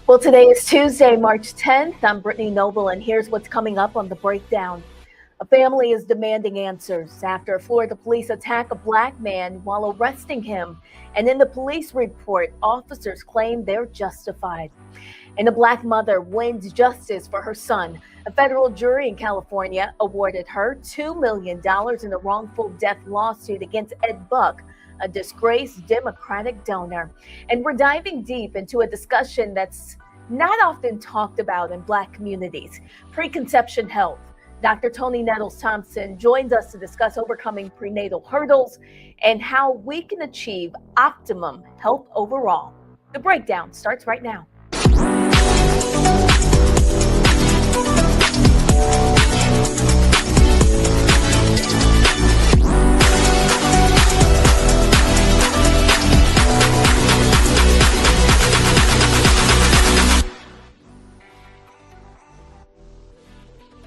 Well, today is Tuesday, March 10th. I'm Brittany Noble, and here's what's coming up on the breakdown. A family is demanding answers after Florida police attack a black man while arresting him. And in the police report, officers claim they're justified. And a black mother wins justice for her son. A federal jury in California awarded her $2 million in a wrongful death lawsuit against Ed Buck, a disgraced Democratic donor. And we're diving deep into a discussion that's not often talked about in Black communities: preconception health. Dr. Toni Nettles Thompson joins us to discuss overcoming prenatal hurdles and how we can achieve optimum health overall. The breakdown starts right now.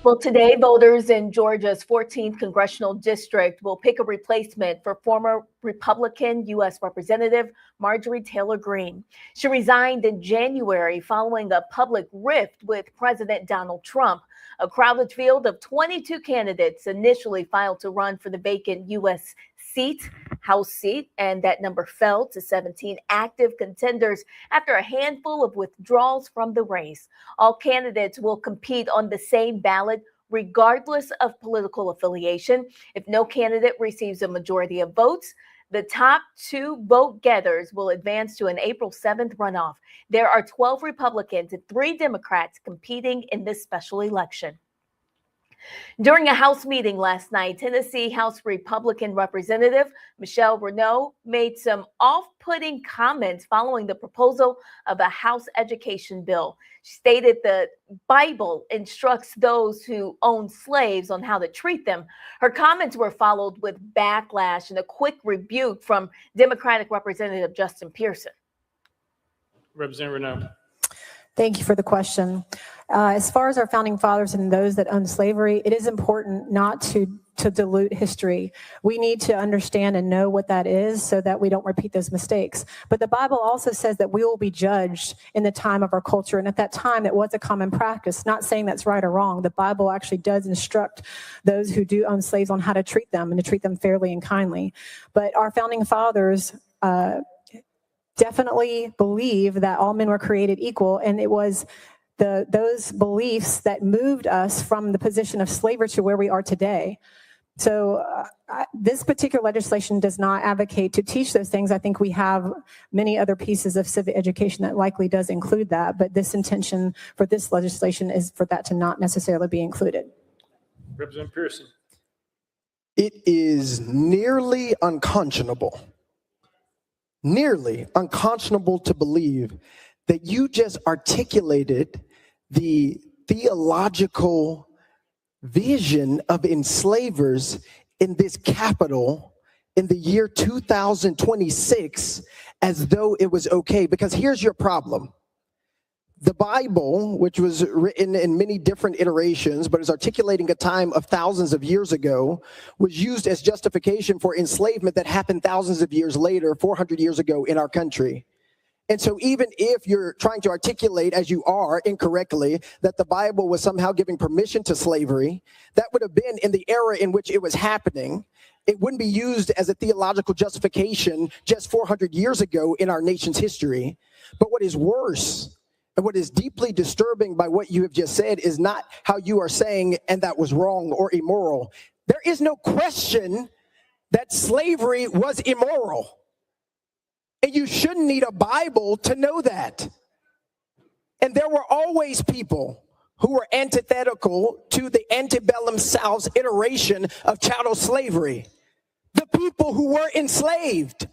Well, today, voters in Georgia's 14th congressional district will pick a replacement for former Republican U.S. Representative Marjorie Taylor Greene. She resigned in January following a public rift with President Donald Trump. A crowded field of 22 candidates initially filed to run for the vacant U.S. House seat, and that number fell to 17 active contenders after a handful of withdrawals from the race. All candidates will compete on the same ballot, regardless of political affiliation. If no candidate receives a majority of votes, the top two vote getters will advance to an April 7th runoff. There are 12 Republicans and 3 Democrats competing in this special election. During a House meeting last night, Tennessee House Republican Representative Michelle Renaud made some off-putting comments following the proposal of a House education bill. She stated the Bible instructs those who own slaves on how to treat them. Her comments were followed with backlash and a quick rebuke from Democratic Representative Justin Pearson. Representative Renaud. Thank you for the question. As far as our founding fathers and those that owned slavery, it is important not to dilute history. We need to understand and know what that is so that we don't repeat those mistakes. But the Bible also says that we will be judged in the time of our culture. And at that time, it was a common practice. Not saying that's right or wrong. The Bible actually does instruct those who do own slaves on how to treat them and to treat them fairly and kindly. But our founding fathers definitely believe that all men were created equal, and it was those beliefs that moved us from the position of slavery to where we are today. So this particular legislation does not advocate to teach those things. I think we have many other pieces of civic education that likely does include that, but this intention for this legislation is for that to not necessarily be included. Representative Pearson. It is nearly unconscionable to believe that you just articulated the theological vision of enslavers in this Capitol in the year 2026 as though it was okay. Because here's your problem. The Bible, which was written in many different iterations, but is articulating a time of thousands of years ago, was used as justification for enslavement that happened thousands of years later, 400 years ago in our country. And so even if you're trying to articulate, as you are incorrectly, that the Bible was somehow giving permission to slavery, that would have been in the era in which it was happening. It wouldn't be used as a theological justification just 400 years ago in our nation's history. But what is worse, and what is deeply disturbing by what you have just said, is not how you are saying, and that was wrong or immoral. There is no question that slavery was immoral. And you shouldn't need a Bible to know that. And there were always people who were antithetical to the antebellum South's iteration of chattel slavery. The people who were enslaved,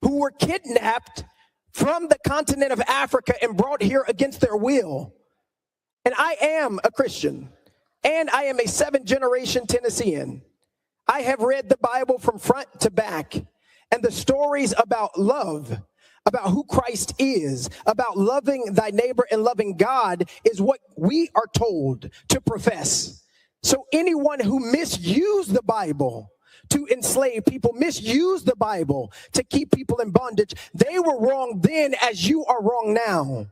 who were kidnapped from the continent of Africa and brought here against their will. And I am a Christian, and I am a 7th-generation Tennessean. I have read the Bible from front to back, and the stories about love, about who Christ is, about loving thy neighbor and loving God is what we are told to profess. So anyone who misused the Bible to enslave people, misuse the Bible to keep people in bondage, they were wrong then as you are wrong now.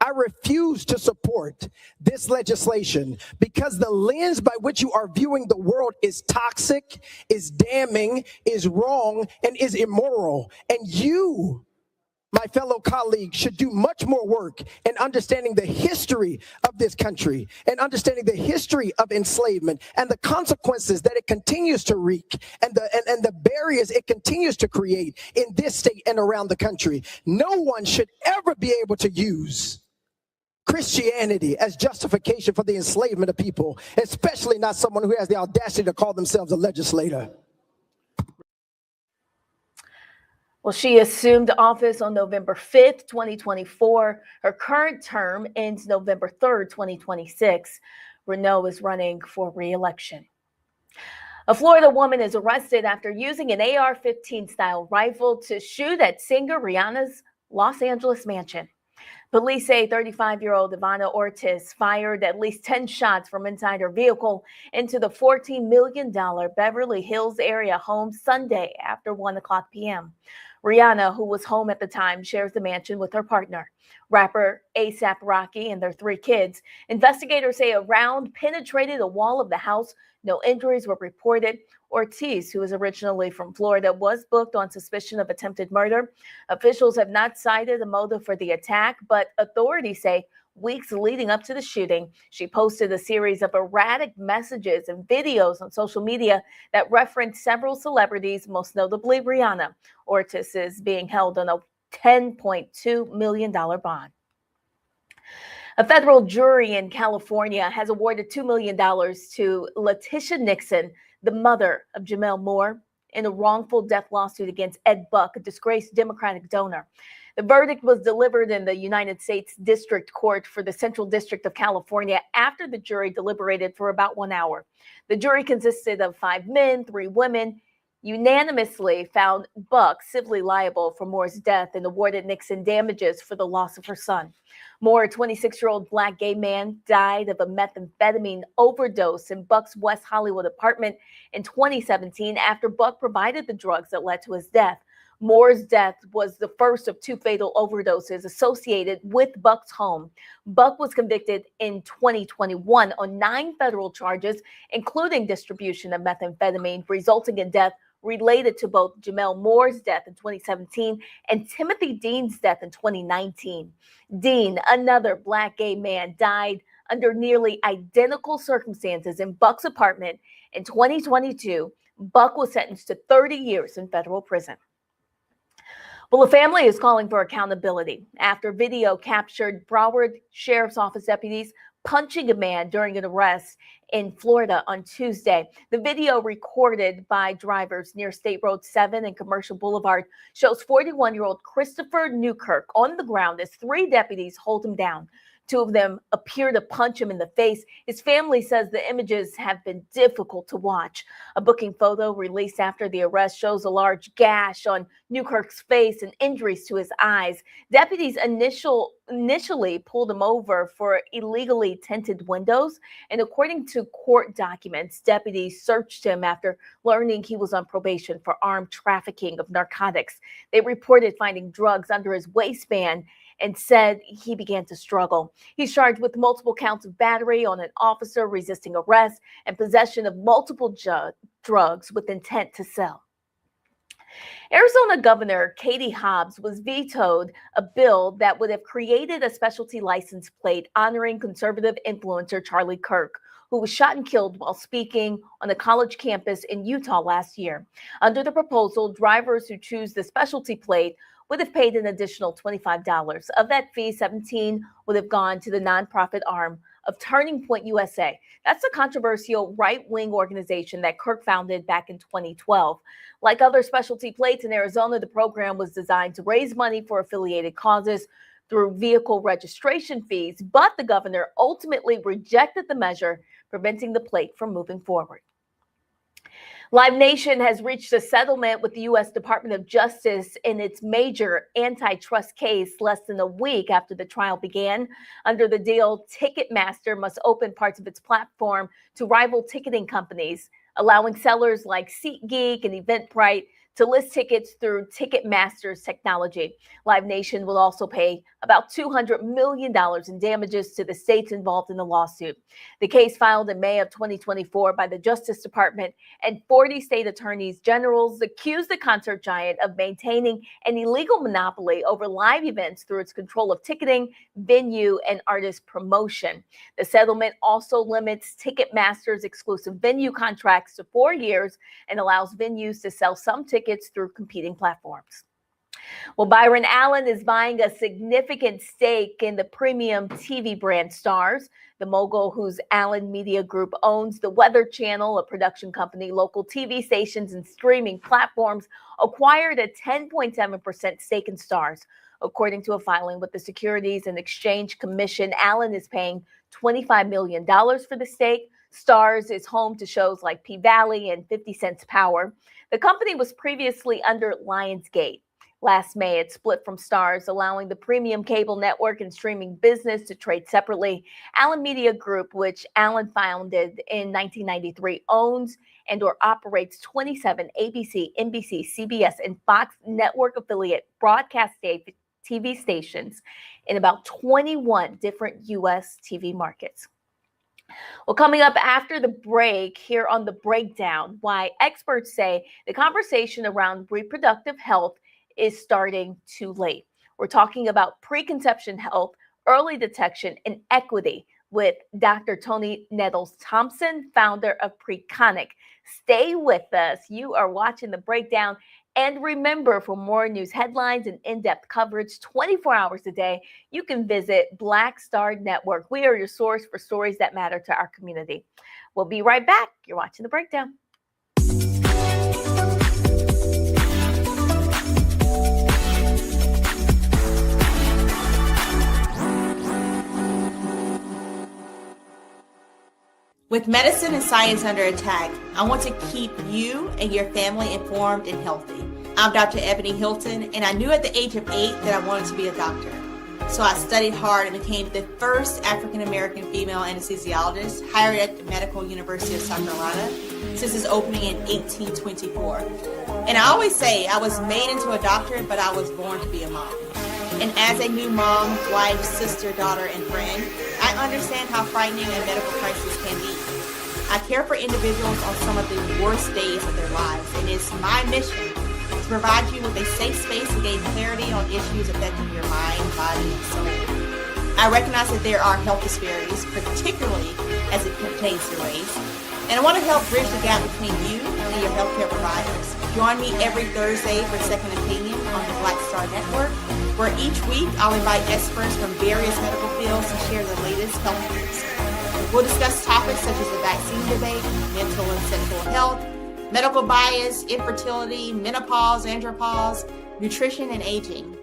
I refuse to support this legislation because the lens by which you are viewing the world is toxic, is damning, is wrong, and is immoral. And you, my fellow colleagues, should do much more work in understanding the history of this country and understanding the history of enslavement and the consequences that it continues to wreak and the barriers it continues to create in this state and around the country. No one should ever be able to use Christianity as justification for the enslavement of people, especially not someone who has the audacity to call themselves a legislator. Well, she assumed office on November 5th, 2024. Her current term ends November 3rd, 2026. Renault is running for re-election. A Florida woman is arrested after using an AR-15 style rifle to shoot at singer Rihanna's Los Angeles mansion. Police say 35-year-old Ivana Ortiz fired at least 10 shots from inside her vehicle into the $14 million Beverly Hills area home Sunday after 1:00 p.m. Rihanna, who was home at the time, shares the mansion with her partner, rapper A$AP Rocky, and their 3 kids. Investigators say a round penetrated a wall of the house. No injuries were reported. Ortiz, who is originally from Florida, was booked on suspicion of attempted murder. Officials have not cited a motive for the attack, but authorities say weeks leading up to the shooting, she posted a series of erratic messages and videos on social media that referenced several celebrities, most notably Rihanna. Ortiz is being held on a $10.2 million bond. A federal jury in California has awarded $2 million to Letitia Nixon, the mother of Jamel Moore, in a wrongful death lawsuit against Ed Buck, a disgraced Democratic donor. The verdict was delivered in the United States District Court for the Central District of California after the jury deliberated for about 1 hour. The jury consisted of 5 men, 3 women, unanimously found Buck civilly liable for Moore's death and awarded Nixon damages for the loss of her son. Moore, a 26-year-old black gay man, died of a methamphetamine overdose in Buck's West Hollywood apartment in 2017 after Buck provided the drugs that led to his death. Moore's death was the first of 2 fatal overdoses associated with Buck's home. Buck was convicted in 2021 on 9 federal charges, including distribution of methamphetamine, resulting in death related to both Jamel Moore's death in 2017 and Timothy Dean's death in 2019. Dean, another black gay man, died under nearly identical circumstances in Buck's apartment in 2022. Buck was sentenced to 30 years in federal prison. Well, the family is calling for accountability after video captured Broward Sheriff's Office deputies punching a man during an arrest in Florida on Tuesday. The video, recorded by drivers near State Road 7 and Commercial Boulevard, shows 41-year-old Christopher Newkirk on the ground as 3 deputies hold him down. 2 of them appear to punch him in the face. His family says the images have been difficult to watch. A booking photo released after the arrest shows a large gash on Newkirk's face and injuries to his eyes. Deputies initially pulled him over for illegally tinted windows, and according to court documents, deputies searched him after learning he was on probation for armed trafficking of narcotics. They reported finding drugs under his waistband and said he began to struggle. He's charged with multiple counts of battery on an officer, resisting arrest, and possession of multiple drugs with intent to sell. Arizona Governor Katie Hobbs was vetoed a bill that would have created a specialty license plate honoring conservative influencer Charlie Kirk, who was shot and killed while speaking on a college campus in Utah last year. Under the proposal, drivers who choose the specialty plate would have paid an additional $25. Of that fee, $17 would have gone to the nonprofit arm of Turning Point USA. That's a controversial right-wing organization that Kirk founded back in 2012. Like other specialty plates in Arizona, the program was designed to raise money for affiliated causes through vehicle registration fees, but the governor ultimately rejected the measure, preventing the plate from moving forward. Live Nation has reached a settlement with the U.S. Department of Justice in its major antitrust case less than a week after the trial began. Under the deal, Ticketmaster must open parts of its platform to rival ticketing companies, allowing sellers like SeatGeek and Eventbrite to list tickets through Ticketmaster's technology. Live Nation will also pay about $200 million in damages to the states involved in the lawsuit. The case filed in May of 2024 by the Justice Department and 40 state attorneys generals accused the concert giant of maintaining an illegal monopoly over live events through its control of ticketing, venue, and artist promotion. The settlement also limits Ticketmaster's exclusive venue contracts to 4 years and allows venues to sell some tickets through competing platforms. Well, Byron Allen is buying a significant stake in the premium TV brand Starz. The mogul, whose Allen Media Group owns the Weather Channel, a production company, local TV stations, and streaming platforms, acquired a 10.7% stake in Starz. According to a filing with the Securities and Exchange Commission, Allen is paying $25 million for the stake. Starz is home to shows like P-Valley and 50 Cent's Power. The company was previously under Lionsgate. Last May, it split from Starz, allowing the premium cable network and streaming business to trade separately. Allen Media Group, which Allen founded in 1993, owns and or operates 27 ABC, NBC, CBS, and Fox network affiliate broadcast TV stations in about 21 different U.S. TV markets. Well, coming up after the break, here on The Breakdown, why experts say the conversation around reproductive health is starting too late. We're talking about preconception health, early detection, and equity with Dr. Toni Nettles Thompson, founder of Preconception. Stay with us. You are watching The Breakdown. And remember, for more news headlines and in-depth coverage 24 hours a day, you can visit Black Star Network. We are your source for stories that matter to our community. We'll be right back. You're watching The Breakdown. With medicine and science under attack, I want to keep you and your family informed and healthy. I'm Dr. Ebony Hilton, and I knew at the age of 8 that I wanted to be a doctor. So I studied hard and became the first African-American female anesthesiologist hired at the Medical University of South Carolina since its opening in 1824. And I always say I was made into a doctor, but I was born to be a mom. And as a new mom, wife, sister, daughter, and friend, I understand how frightening a medical crisis can be. I care for individuals on some of the worst days of their lives, and it's my mission to provide you with a safe space to gain clarity on issues affecting your mind, body, and soul. I recognize that there are health disparities, particularly as it pertains to race, and I want to help bridge the gap between you and your healthcare providers. Join me every Thursday for Second Opinion on the Black Star Network, where each week I'll invite experts from various medical fields to share the latest health news. We'll discuss topics such as the vaccine debate, mental and sexual health, medical bias, infertility, menopause, andropause, nutrition, and aging.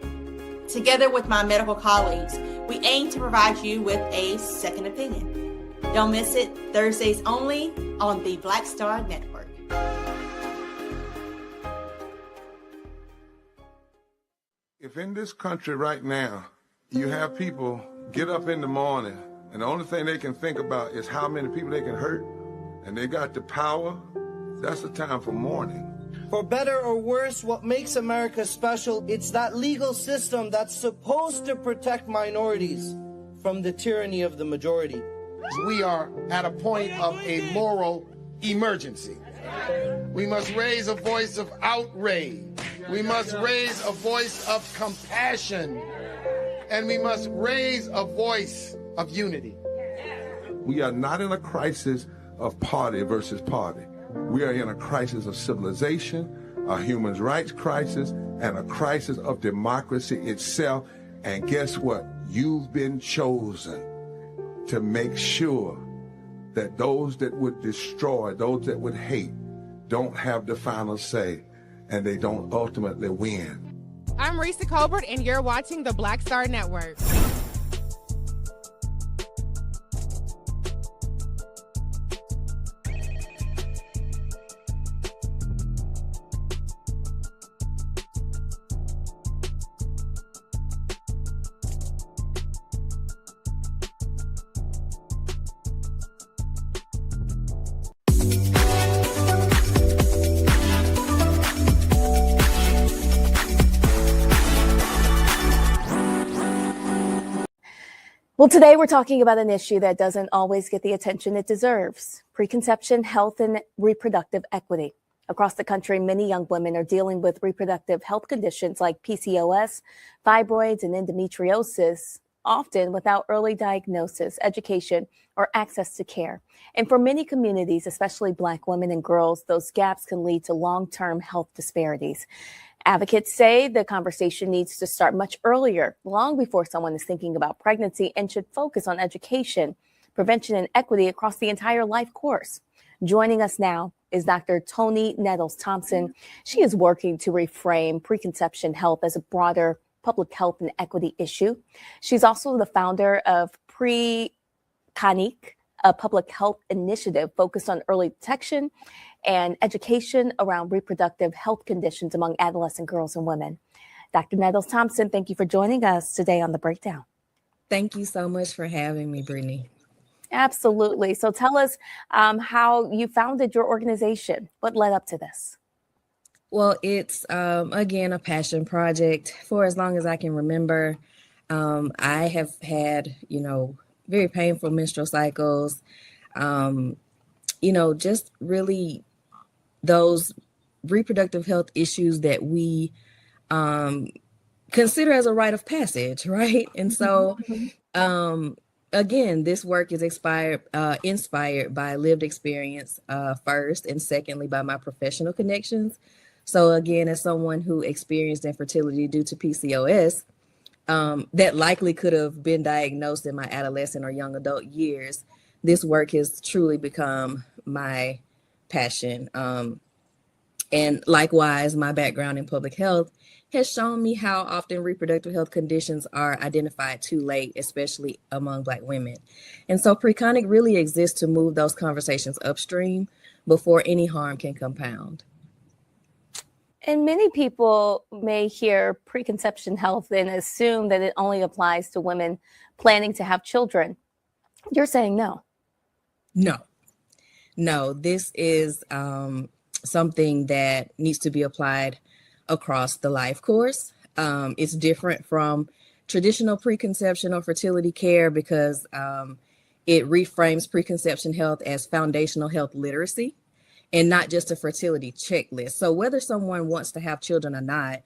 Together with my medical colleagues, we aim to provide you with a second opinion. Don't miss it, Thursdays only on the Black Star Network. If in this country right now, you have people get up in the morning and the only thing they can think about is how many people they can hurt, and they got the power, that's the time for mourning. For better or worse, what makes America special, it's that legal system that's supposed to protect minorities from the tyranny of the majority. We are at a point of a moral emergency. We must raise a voice of outrage. We must raise a voice of compassion. And we must raise a voice of unity. We are not in a crisis of party versus party. We are in a crisis of civilization, a human rights crisis, and a crisis of democracy itself. And guess what? You've been chosen to make sure that those that would destroy, those that would hate, don't have the final say, and they don't ultimately win. I'm Risa Colbert, and you're watching the Black Star Network. Well, today we're talking about an issue that doesn't always get the attention it deserves: preconception, health, and reproductive equity. Across the country, many young women are dealing with reproductive health conditions like PCOS, fibroids, and endometriosis, often without early diagnosis, education, or access to care. And for many communities, especially Black women and girls, those gaps can lead to long-term health disparities. Advocates say the conversation needs to start much earlier, long before someone is thinking about pregnancy, and should focus on education, prevention, and equity across the entire life course. Joining us now is Dr. Toni Nettles Thompson. She is working to reframe preconception health as a broader public health and equity issue. She's also the founder of Preconception, a public health initiative focused on early detection and education around reproductive health conditions among adolescent girls and women. Dr. Nettles Thompson, thank you for joining us today on The Breakdown. Thank you so much for having me, Brittany. Absolutely. So tell us how you founded your organization. What led up to this? Well, it's, again, a passion project. For as long as I can remember, I have had, very painful menstrual cycles, just really those reproductive health issues that we consider as a rite of passage, right? And so, again, this work is inspired by lived experience first, and secondly, by my professional connections. So again, as someone who experienced infertility due to PCOS, that likely could have been diagnosed in my adolescent or young adult years, this work has truly become my passion. And likewise, my background in public health has shown me how often reproductive health conditions are identified too late, especially among Black women. And so Preconic really exists to move those conversations upstream before any harm can compound. And many people may hear preconception health and assume that it only applies to women planning to have children. You're saying no. No, this is something that needs to be applied across the life course. It's different from traditional preconception or fertility care because it reframes preconception health as foundational health literacy and not just a fertility checklist. So whether someone wants to have children or not,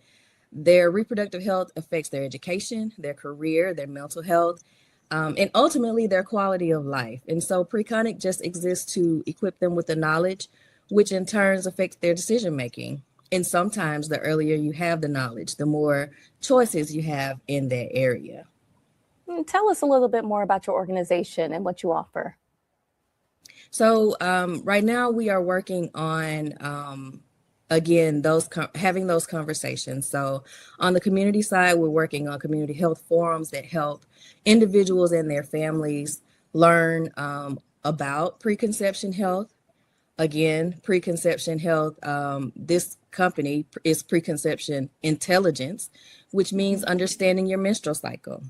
their reproductive health affects their education, their career, their mental health, and ultimately their quality of life. And so Preconic just exists to equip them with the knowledge, which in turn affects their decision making. And sometimes the earlier you have the knowledge, the more choices you have in that area. Tell us a little bit more about your organization and what you offer. So right now we are working on, again, having those conversations. So on the community side, we're working on community health forums that help individuals and their families learn about preconception health. Again, preconception health, this company is Preconception Intelligence, which means understanding your menstrual cycle,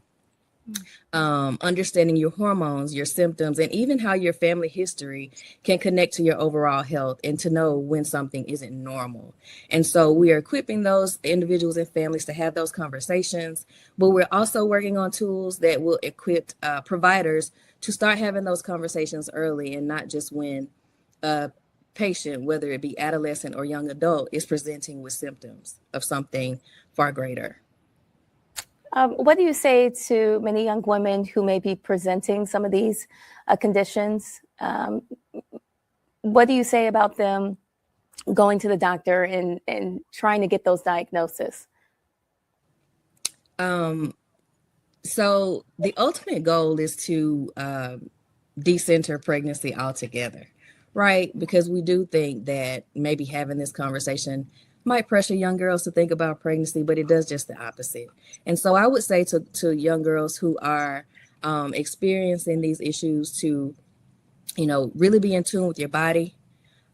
understanding your hormones, your symptoms, and even how your family history can connect to your overall health and to know when something isn't normal. And so we are equipping those individuals and families to have those conversations, but we're also working on tools that will equip providers to start having those conversations early and not just when a patient, whether it be adolescent or young adult, is presenting with symptoms of something far greater. What do you say to many young women who may be presenting some of these conditions? What do you say about them going to the doctor and trying to get those diagnoses? So the ultimate goal is to decenter pregnancy altogether, right? Because we do think that maybe having this conversation might pressure young girls to think about pregnancy, but it does just the opposite. And so I would say to young girls who are experiencing these issues to, really be in tune with your body,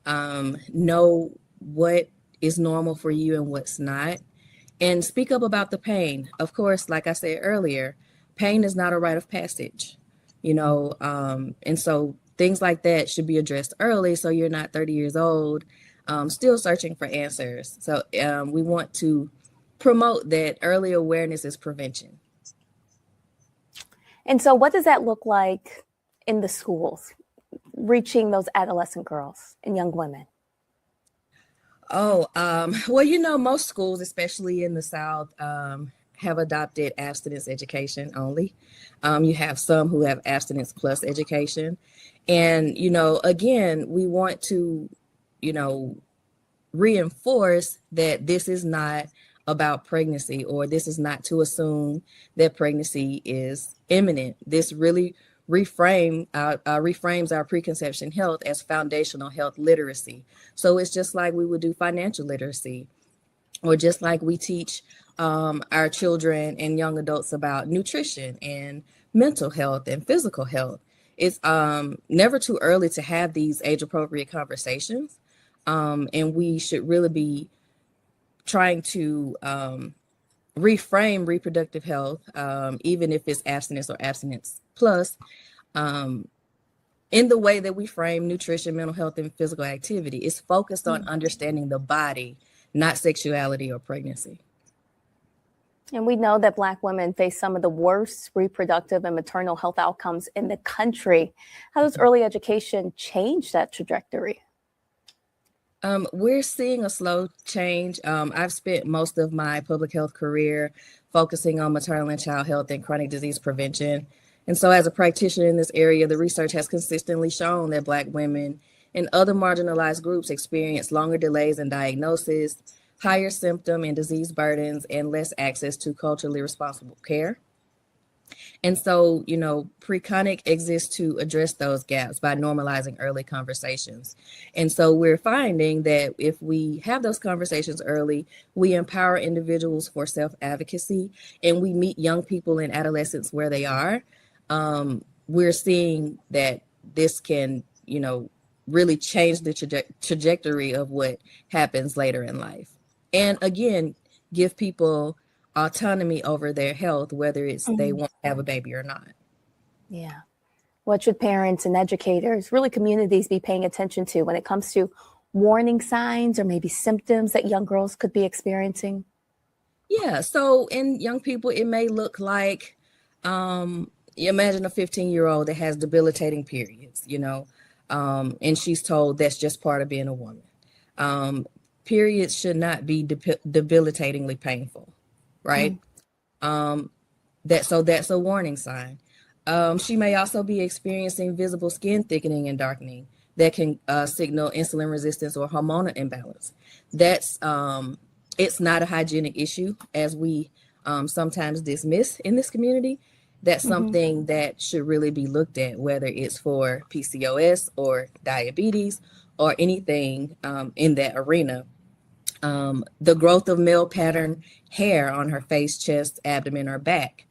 know what is normal for you and what's not, and speak up about the pain. Of course, like I said earlier, pain is not a rite of passage, and so things like that should be addressed early so you're not 30 years old still searching for answers. So we want to promote that early awareness is prevention. And so what does that look like in the schools, reaching those adolescent girls and young women? Well, most schools, especially in the South, have adopted abstinence education only. You have some who have abstinence plus education. And, again, we want to, reinforce that this is not about pregnancy, or this is not to assume that pregnancy is imminent. This really reframes our preconception health as foundational health literacy. So it's just like we would do financial literacy, or just like we teach our children and young adults about nutrition and mental health and physical health. It's never too early to have these age-appropriate conversations. And we should really be trying to reframe reproductive health, even if it's abstinence or abstinence plus, in the way that we frame nutrition, mental health, and physical activity. It's focused on understanding the body, not sexuality or pregnancy. And we know that Black women face some of the worst reproductive and maternal health outcomes in the country. How does early education change that trajectory? We're seeing a slow change. I've spent most of my public health career focusing on maternal and child health and chronic disease prevention. And so as a practitioner in this area, the research has consistently shown that Black women and other marginalized groups experience longer delays in diagnosis, higher symptom and disease burdens, and less access to culturally responsible care. And so, Preconic exists to address those gaps by normalizing early conversations. And so we're finding that if we have those conversations early, we empower individuals for self-advocacy, and we meet young people and adolescents where they are. We're seeing that this can, really change the trajectory of what happens later in life. And again, give people autonomy over their health, whether it's they want to have a baby or not. Yeah. What should parents and educators, really communities, be paying attention to when it comes to warning signs or maybe symptoms that young girls could be experiencing? Yeah. So in young people, it may look like, imagine a 15-year-old that has debilitating periods, and she's told that's just part of being a woman. Periods should not be debilitatingly painful, right? That's a warning sign. She may also be experiencing visible skin thickening and darkening that can signal insulin resistance or hormonal imbalance. That's it's not a hygienic issue, as we sometimes dismiss in this community. That's something that should really be looked at, whether it's for PCOS or diabetes or anything in that arena. The growth of male pattern hair on her face, chest, abdomen, or back.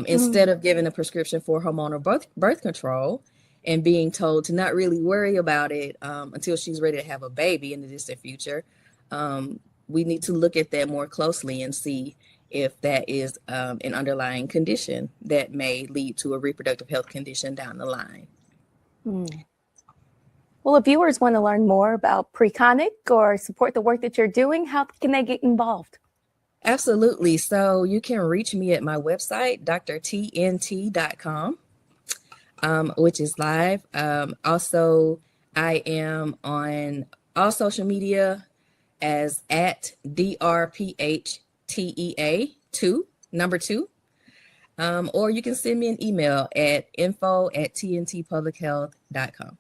Instead of giving a prescription for hormonal birth control and being told to not really worry about it until she's ready to have a baby in the distant future, we need to look at that more closely and see if that is an underlying condition that may lead to a reproductive health condition down the line. Well, if viewers want to learn more about Preconic or support the work that you're doing, how can they get involved? Absolutely. So you can reach me at my website, drtnt.com, which is live. Also, I am on all social media as at DRPHTEA2, number 2. Or you can send me an email at info@tntpublichealth.com.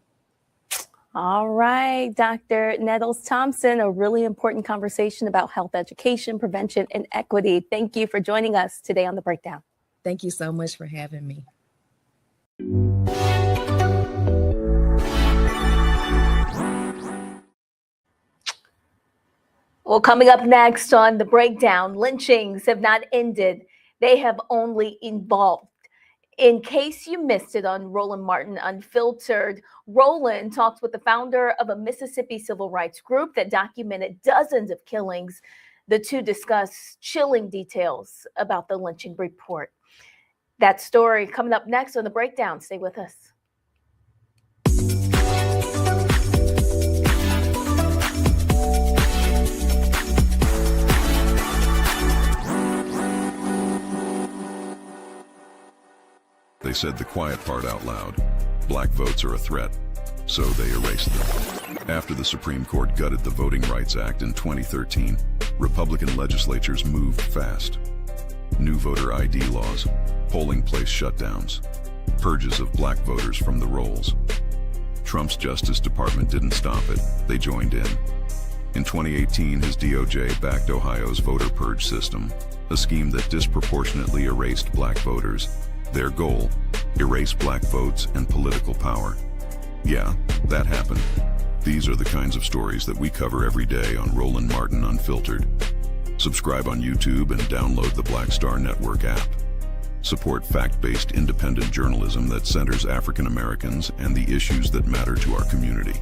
All right, Dr. Nettles Thompson, a really important conversation about health education, prevention, and equity. Thank you for joining us today on The Breakdown. Thank you so much for having me. Well, coming up next on The Breakdown, lynchings have not ended. They have only evolved. In case you missed it on Roland Martin Unfiltered, Roland talked with the founder of a Mississippi civil rights group that documented dozens of killings. The two discuss chilling details about the lynching report. That story coming up next on The Breakdown. Stay with us. The They said the quiet part out loud. Black votes are a threat, so they erased them. After the Supreme Court gutted the Voting Rights Act in 2013, Republican legislatures moved fast. New voter ID laws, polling place shutdowns, purges of black voters from the rolls. Trump's Justice Department didn't stop it, they joined in. In 2018, his DOJ backed Ohio's voter purge system, a scheme that disproportionately erased black voters. Their goal, erase black votes and political power. Yeah, that happened. These are the kinds of stories that we cover every day on Roland Martin Unfiltered. Subscribe on YouTube and download the Black Star Network app. Support fact-based independent journalism that centers African Americans and the issues that matter to our community.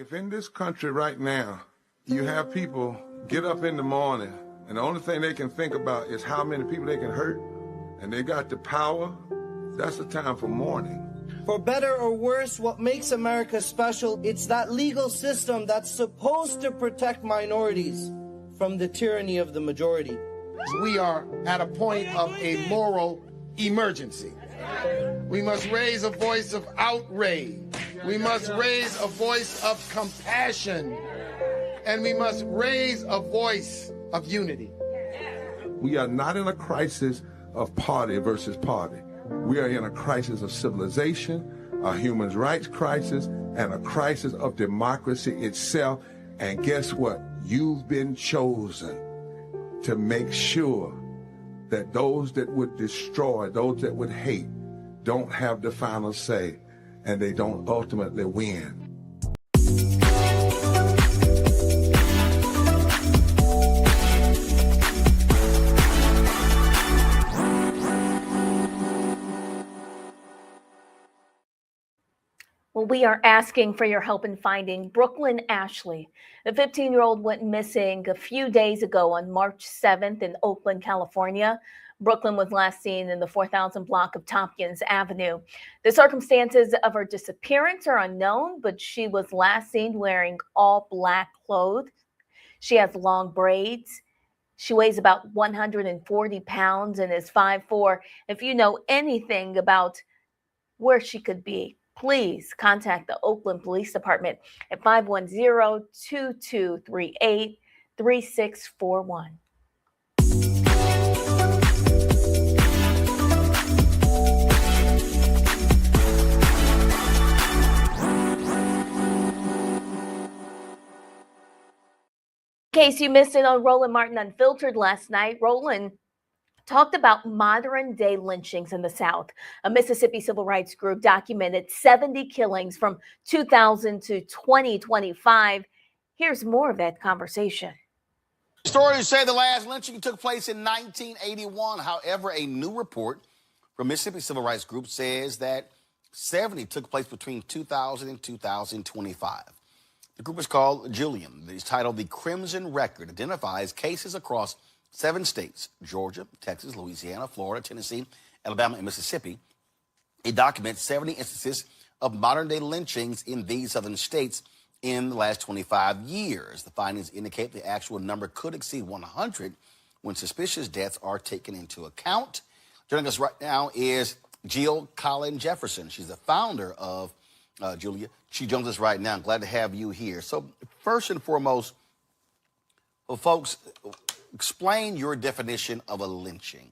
If in this country right now, you have people get up in the morning and the only thing they can think about is how many people they can hurt, and they got the power, that's the time for mourning. For better or worse, what makes America special, it's that legal system that's supposed to protect minorities from the tyranny of the majority. We are at a point of a moral emergency. We must raise a voice of outrage. We must raise a voice of compassion. And we must raise a voice of unity. We are not in a crisis of party versus party. We are in a crisis of civilization, a human rights crisis, and a crisis of democracy itself. And guess what? You've been chosen to make sure that those that would destroy, those that would hate, don't have the final say, and they don't ultimately win. Well, we are asking for your help in finding Brooklyn Ashley. The 15-year-old went missing a few days ago on March 7th in Oakland, California. Brooklyn was last seen in the 4000 block of Tompkins Avenue. The circumstances of her disappearance are unknown, but she was last seen wearing all black clothes. She has long braids. She weighs about 140 pounds and is 5'4". If you know anything about where she could be, please contact the Oakland Police Department at 510-2238-3641. In case you missed it on Roland Martin Unfiltered last night, Roland talked about modern-day lynchings in the South. A Mississippi civil rights group documented 70 killings from 2000 to 2025. Here's more of that conversation. Stories say the last lynching took place in 1981. However, a new report from Mississippi civil rights group says that 70 took place between 2000 and 2025. The group is called Julian. It's titled The Crimson Record, identifies cases across 7 states, Georgia, Texas, Louisiana, Florida, Tennessee, Alabama, and Mississippi. It documents 70 instances of modern-day lynchings in these southern states in the last 25 years. The findings indicate the actual number could exceed 100 when suspicious deaths are taken into account. Joining us right now is Jill Collin Jefferson. She's the founder of Julia. She joins us right now. I'm glad to have you here. So first and foremost, well, folks, explain your definition of a lynching,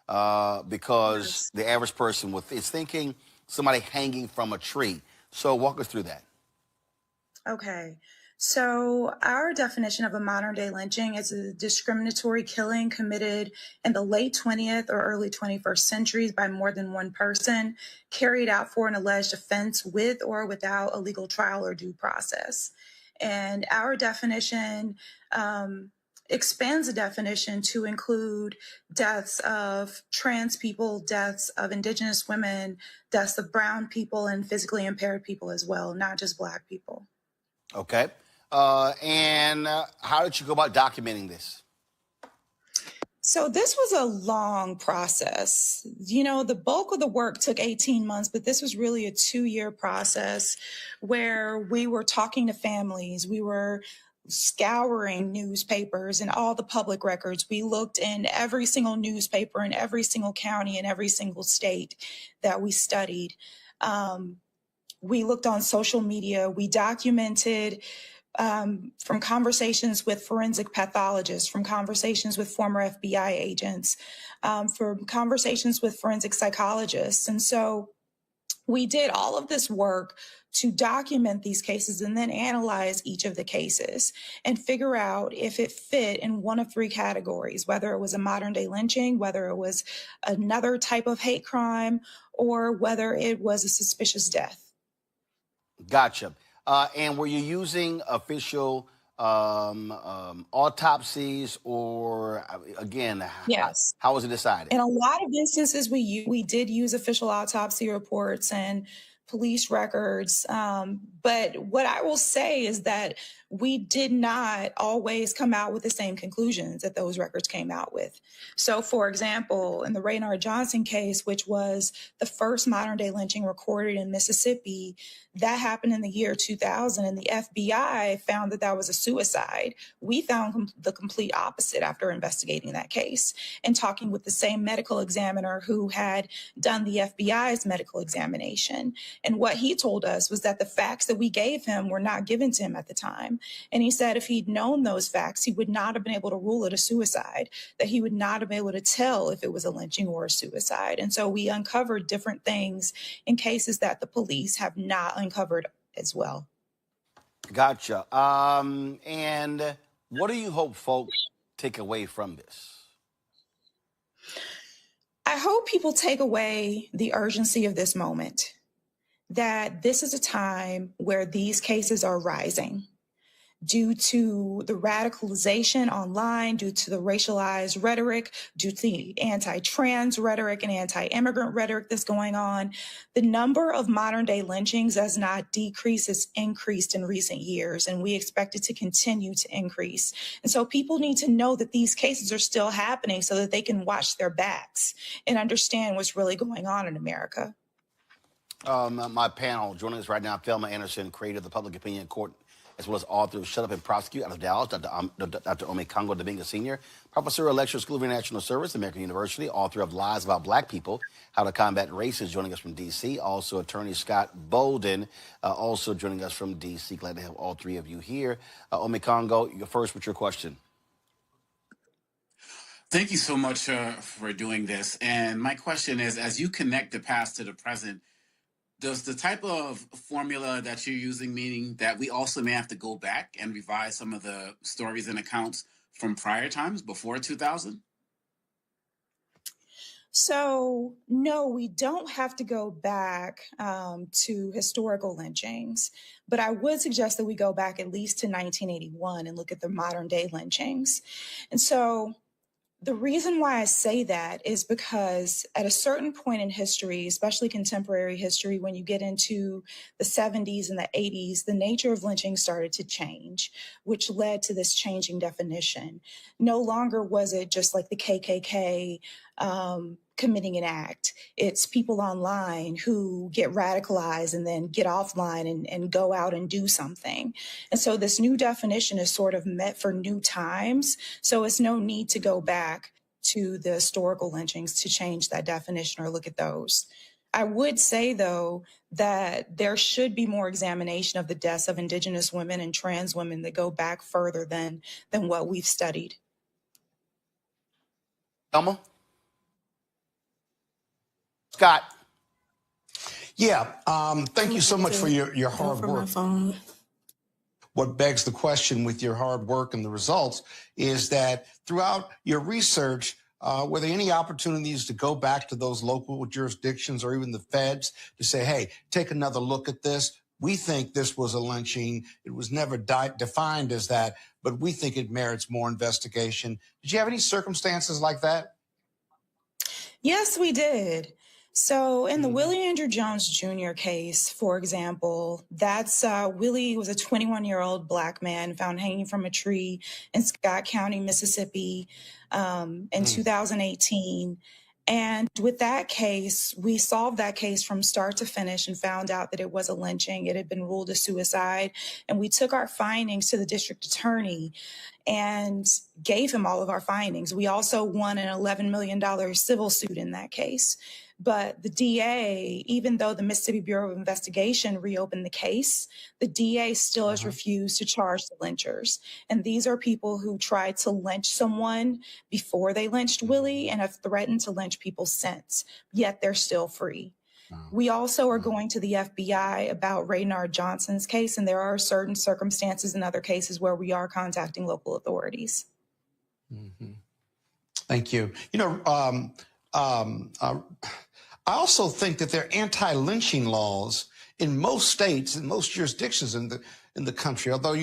because the average person is thinking somebody hanging from a tree. So walk us through that. Okay. So our definition of a modern day lynching is a discriminatory killing committed in the late 20th or early 21st centuries by more than one person, carried out for an alleged offense with or without a legal trial or due process. And our definition expands the definition to include deaths of trans people, deaths of indigenous women, deaths of brown people, and physically impaired people as well, not just Black people. Okay. And how did you go about documenting this? So this was a long process. You know, the bulk of the work took 18 months, but this was really a 2-year process where we were talking to families. We were scouring newspapers and all the public records. We looked in every single newspaper in every single county in every single state that we studied. We looked on social media. We documented from conversations with forensic pathologists, from conversations with former FBI agents, from conversations with forensic psychologists. And so we did all of this work to document these cases and then analyze each of the cases and figure out if it fit in one of 3 categories, whether it was a modern day lynching, whether it was another type of hate crime, or whether it was a suspicious death. Gotcha. And were you using official autopsies, or again, Yes. how was it decided? In a lot of instances, we did use official autopsy reports and police records. But what I will say is that we did not always come out with the same conclusions that those records came out with. So, for example, in the Raynard Johnson case, which was the first modern day lynching recorded in Mississippi, that happened in the year 2000, and the FBI found that that was a suicide. We found the complete opposite after investigating that case and talking with the same medical examiner who had done the FBI's medical examination. And what he told us was that the facts that we gave him were not given to him at the time. And he said if he'd known those facts, he would not have been able to rule it a suicide, that he would not have been able to tell if it was a lynching or a suicide. And so we uncovered different things in cases that the police have not uncovered as well. Gotcha. And what do you hope folks take away from this? I hope people take away the urgency of this moment, that this is a time where these cases are rising due to the radicalization online, due to the racialized rhetoric, due to the anti-trans rhetoric and anti-immigrant rhetoric that's going on. The number of modern day lynchings has not decreased, it's increased in recent years, and we expect it to continue to increase. And so people need to know that these cases are still happening so that they can watch their backs and understand what's really going on in America. My panel joining us right now, Thelma Anderson, creator of the Public Opinion Court, as well as author of Shut Up and Prosecute out of Dallas, Dr. Ome Congo Dominguez Sr., professor of lecturer, School of International Service, American University, author of Lies About Black People, How to Combat Racism, joining us from D.C., also attorney Scott Bolden, also joining us from D.C. Glad to have all 3 of you here. Ome Congo, you're first with your question. Thank you so much for doing this. And my question is, as you connect the past to the present, does the type of formula that you're using, meaning that we also may have to go back and revise some of the stories and accounts from prior times before 2000? So, no, we don't have to go back to historical lynchings, but I would suggest that we go back at least to 1981 and look at the modern day lynchings. And so the reason why I say that is because at a certain point in history, especially contemporary history, when you get into the 70s and the 80s, the nature of lynching started to change, which led to this changing definition. No longer was it just like the KKK committing an act. It's people online who get radicalized and then get offline and go out and do something. And so this new definition is sort of meant for new times. So it's no need to go back to the historical lynchings to change that definition or look at those. I would say, though, that there should be more examination of the deaths of Indigenous women and trans women that go back further than what we've studied. Elma? Scott. Yeah, thank you so much for your hard work. What begs the question with your hard work and the results is that throughout your research, were there any opportunities to go back to those local jurisdictions or even the feds to say, hey, take another look at this? We think this was a lynching. It was never defined as that, but we think it merits more investigation. Did you have any circumstances like that? Yes, we did. So in the Willie Andrew Jones Jr. case, for example, that's Willie was a 21-year-old Black man found hanging from a tree in Scott County, Mississippi in 2018. And with that case, we solved that case from start to finish and found out that it was a lynching. It had been ruled a suicide. And we took our findings to the district attorney and gave him all of our findings. We also won an $11 million civil suit in that case. But the DA, even though the Mississippi Bureau of Investigation reopened the case, the DA still has refused to charge the lynchers. And these are people who tried to lynch someone before they lynched Willie and have threatened to lynch people since, yet they're still free. We also are going to the FBI about Raynard Johnson's case, and there are certain circumstances in other cases where we are contacting local authorities. Thank you. You know, I also think that there are anti-lynching laws in most states, in most jurisdictions in the country, although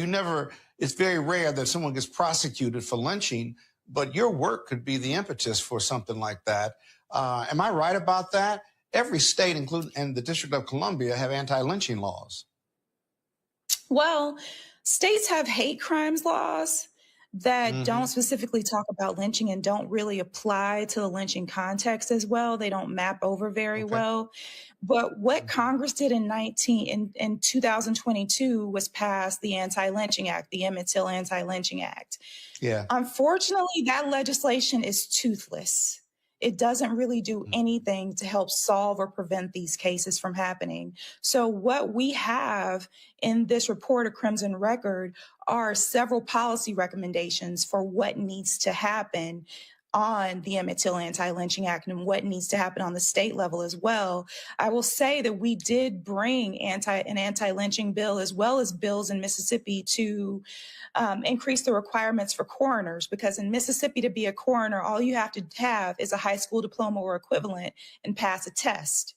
it's very rare that someone gets prosecuted for lynching, but your work could be the impetus for something like that. Am I right about that? Every state, including and the District of Columbia, have anti-lynching laws. Well, states have hate crimes laws that don't specifically talk about lynching and don't really apply to the lynching context as well. They don't map over very well. But what Congress did in 2022 was pass the Anti-Lynching Act, the Emmett Till Anti-Lynching Act. Yeah. Unfortunately, that legislation is toothless. It doesn't really do anything to help solve or prevent these cases from happening. So what we have in this report, A Crimson Record, are several policy recommendations for what needs to happen on the Emmett Till Anti-Lynching Act and what needs to happen on the state level as well. I will say that we did bring an anti-lynching bill as well as bills in Mississippi to increase the requirements for coroners, because in Mississippi, to be a coroner, all you have to have is a high school diploma or equivalent and pass a test.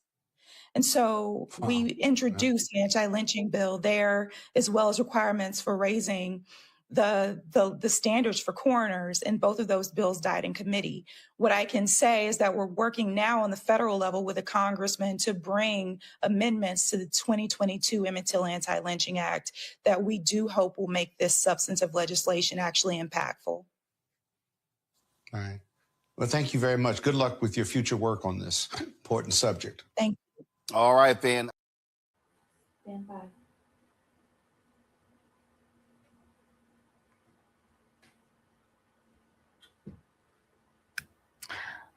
And so we introduced the anti-lynching bill there, as well as requirements for raising the standards for coroners, and both of those bills died in committee. What I can say is that we're working now on the federal level with a congressman to bring amendments to the 2022 Emmett Till Anti-Lynching Act that we do hope will make this substantive legislation actually impactful. All right. Well, thank you very much. Good luck with your future work on this important subject. Thank you. All right, then. Stand by.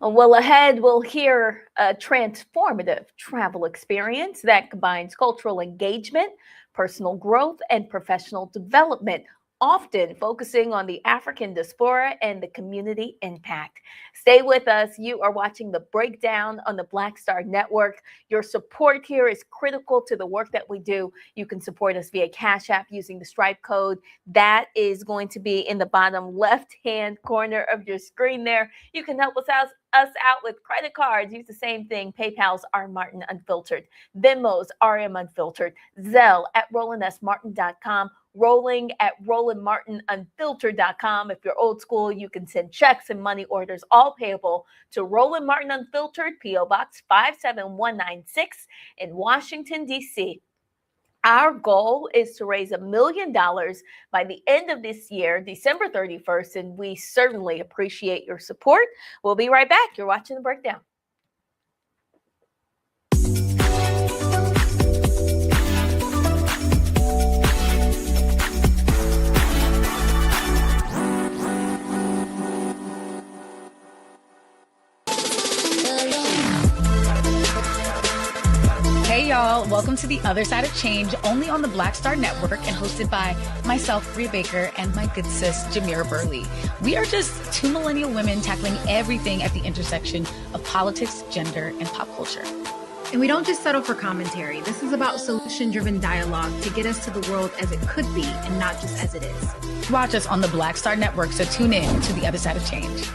Well, ahead, we'll hear a transformative travel experience that combines cultural engagement, personal growth, and professional development, often focusing on the African diaspora and the community impact. Stay with us. You are watching The Breakdown on the Black Star Network. Your support here is critical to the work that we do. You can support us via Cash App using the Stripe code. That is going to be in the bottom left-hand corner of your screen there. You can help us out with credit cards. Use the same thing. PayPal's R Martin Unfiltered. Venmo's RM Unfiltered. Zelle at RolandSMartin.com. Rolling at RolandMartinUnfiltered.com. If you're old school, you can send checks and money orders, all payable to Roland Martin Unfiltered, P.O. Box 57196 in Washington, D.C. Our goal is to raise $1 million by the end of this year, December 31st, and we certainly appreciate your support. We'll be right back. You're watching The Breakdown. Hey y'all, welcome to The Other Side of Change, only on the Black Star Network and hosted by myself, Rhea Baker, and my good sis, Jamira Burley. We are just two millennial women tackling everything at the intersection of politics, gender, and pop culture. And we don't just settle for commentary. This is about solution-driven dialogue to get us to the world as it could be and not just as it is. Watch us on the Black Star Network, so tune in to The Other Side of Change.